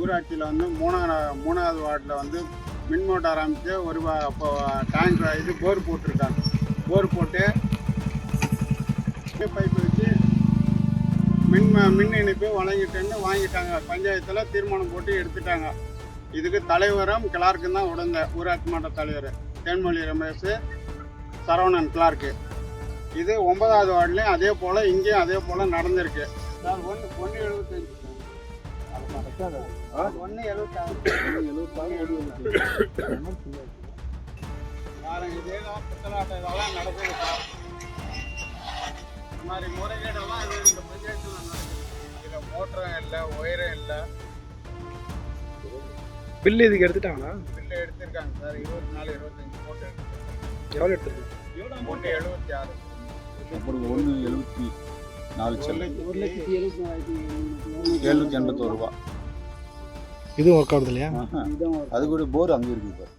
ஊராட்சியில் வந்து மூணாவது வார்டில் வந்து மின் மோட்டார் அமைச்சு ஒரு இப்போ டேங்க் இது போர் போட்டிருக்காங்க. போர் போட்டு பைப்பு வச்சு மின் இணைப்பு வாங்கிட்டாங்க. பஞ்சாயத்தில் தீர்மானம் போட்டு எடுத்துட்டாங்க. இதுக்கு தலைவரும் கிளார்க்கும் தான் உடந்த ஊராட்சி மன்ற தலைவர் தேன்மொழி ரமேஷ், சரவணன் கிளார்க்கு. இது 9வது வார்டுலேயும் அதே போல் இங்கேயும் அதே போல் நடந்திருக்கு. சார் 175 இதேதான் பித்தலாட்டம் இதெல்லாம் நடக்குது சார். இந்த மாதிரி முறைகேடெல்லாம் இந்த பஞ்சாயத்தில் நடக்குது. இதில் மோட்டரும் இல்லை, ஒயரும் இல்லை. பில்லு இதுக்கு எடுத்துட்டாங்களா? பில்லு எடுத்திருக்காங்க சார். 24-25 போட்டு எடுத்துருக்காங்க. எவ்வளோ எடுத்துருக்காங்க? 176. அப்புறம் 174 781 ரூபா. இதுவும் ஒர்க் ஆகுது இல்லையா? அது கூட போர் அங்கே இருக்குது சார்.